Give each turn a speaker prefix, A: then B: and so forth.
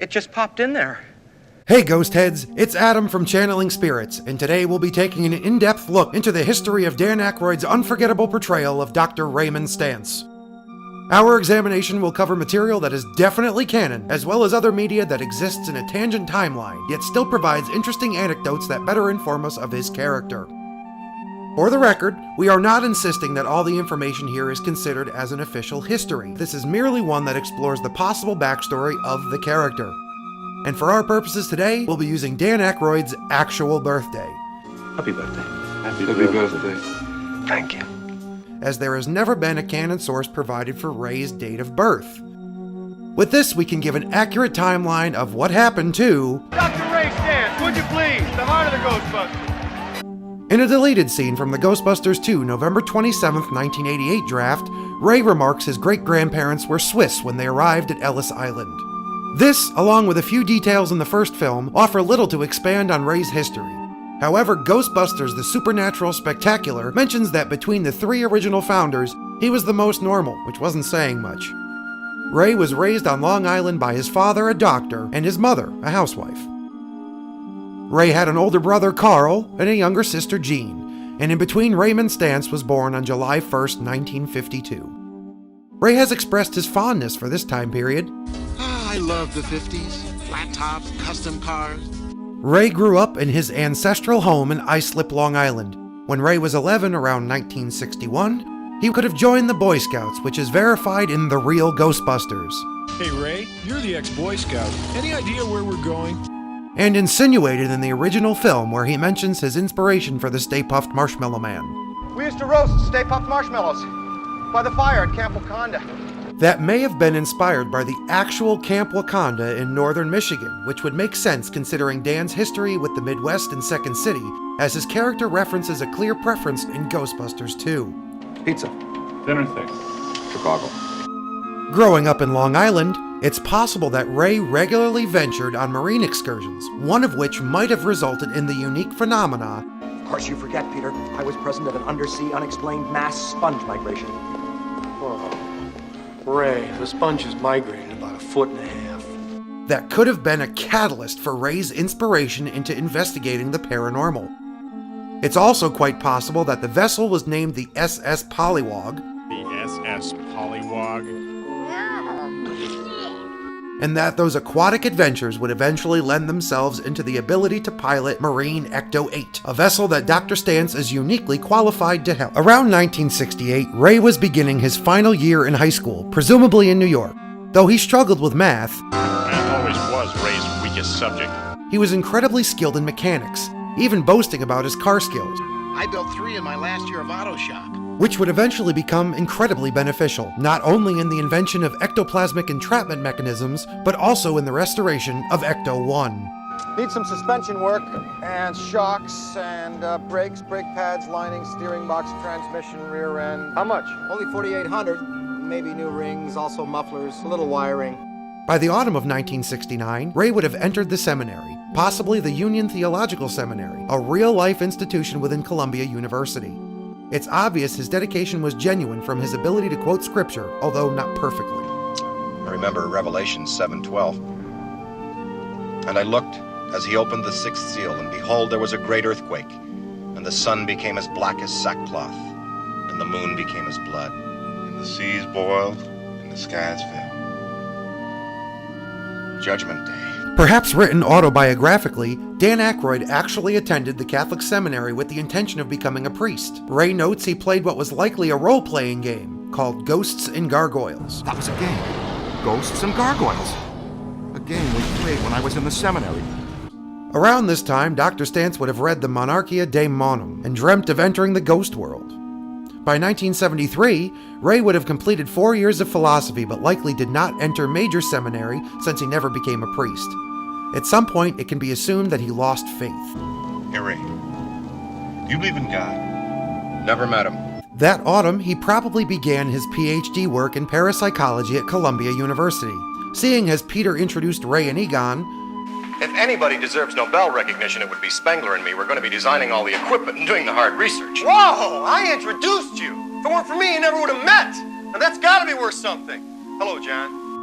A: It just popped in there.
B: Hey Ghost Heads, it's Adam from Channeling Spirits, and today we'll be taking an in-depth look into the history of Dan Aykroyd's unforgettable portrayal of Dr. Raymond Stantz. Our examination will cover material that is definitely canon, as well as other media that exists in a tangent timeline, yet still provides interesting anecdotes that better inform us of his character. For the record, we are not insisting that all the information here is considered as an official history. This is merely one that explores the possible backstory of the character. And for our purposes today, we'll be using Dan Aykroyd's actual birthday.
A: Happy birthday.
C: Happy birthday.
A: Thank you.
B: As there has never been a canon source provided for Ray's date of birth. With this, we can give an accurate timeline of what happened to
D: Dr. Ray Stantz, would you please? The heart of the Ghostbusters.
B: In a deleted scene from the Ghostbusters II November 27, 1988 draft, Ray remarks his great-grandparents were Swiss when they arrived at Ellis Island. This, along with a few details in the first film, offer little to expand on Ray's history. However, Ghostbusters the Supernatural Spectacular mentions that between the three original founders, he was the most normal, which wasn't saying much. Ray was raised on Long Island by his father, a doctor, and his mother, a housewife. Ray had an older brother, Carl, and a younger sister, Jean, and in between, Raymond Stantz was born on July 1st, 1952. Ray has expressed his fondness for this time period.
E: I love the 50s. Flat tops, custom cars.
B: Ray grew up in his ancestral home in Islip, Long Island. When Ray was 11, around 1961, he could have joined the Boy Scouts, which is verified in the Real Ghostbusters.
F: Hey Ray, you're the ex-Boy Scout. Any idea where we're going?
B: And insinuated in the original film where he mentions his inspiration for the Stay Puft Marshmallow Man.
D: We used to roast Stay Puft marshmallows by the fire at Camp Wakanda.
B: That may have been inspired by the actual Camp Wakanda in northern Michigan, which would make sense considering Dan's history with the Midwest and Second City, as his character references a clear preference in Ghostbusters 2.
C: Pizza. Dinner thing. Chicago.
B: Growing up in Long Island, it's possible that Ray regularly ventured on marine excursions, one of which might have resulted in the unique phenomena.
A: Of course you forget, Peter. I was present at an undersea unexplained mass sponge migration.
G: Oh, Ray, the sponges migrated about 1.5 feet.
B: That could have been a catalyst for Ray's inspiration into investigating the paranormal. It's also quite possible that the vessel was named the SS Pollywog.
F: The SS Pollywog?
B: And that those aquatic adventures would eventually lend themselves into the ability to pilot Marine Ecto-8, a vessel that Dr. Stantz is uniquely qualified to help. Around 1968, Ray was beginning his final year in high school, presumably in New York. Though he struggled with math,
F: Math always was Ray's weakest subject.
B: he was incredibly skilled in mechanics, even boasting about his car skills,
E: I built 3 in my last year of auto shop.
B: which would eventually become incredibly beneficial, not only in the invention of ectoplasmic entrapment mechanisms, but also in the restoration of Ecto-1.
D: Need some suspension work and shocks and brakes, brake pads, lining, steering box, transmission, rear end. How much?
A: Only 4,800. Maybe new rings, also mufflers, a little wiring.
B: By the autumn of 1969, Ray would have entered the seminary, possibly the Union Theological Seminary, a real-life institution within Columbia University. It's obvious his dedication was genuine from his ability to quote scripture, although not perfectly.
H: I remember Revelation 7:12. And I looked as he opened the 6th seal, and behold, there was a great earthquake, and the sun became as black as sackcloth, and the moon became as blood. And the seas boiled, and the skies fell. Judgment Day.
B: Perhaps written autobiographically, Dan Aykroyd actually attended the Catholic seminary with the intention of becoming a priest. Ray notes he played what was likely a role-playing game called Ghosts and Gargoyles.
E: That was a game. Ghosts and Gargoyles. A game we played when I was in the seminary.
B: Around this time, Dr. Stantz would have read the Monarchia Daemonum and dreamt of entering the ghost world. By 1973, Ray would have completed 4 years of philosophy but likely did not enter major seminary since he never became a priest. At some point, it can be assumed that he lost faith.
H: Hey, Ray, do you believe in God? Never met him.
B: That autumn, he probably began his PhD work in parapsychology at Columbia University. Seeing as Peter introduced Ray and Egon,
I: if anybody deserves Nobel recognition, it would be Spengler and me. We're going to be designing all the equipment and doing the hard research.
D: Whoa! I introduced you. If it weren't for me, you never would have met. Now that's got to be worth something. Hello, John.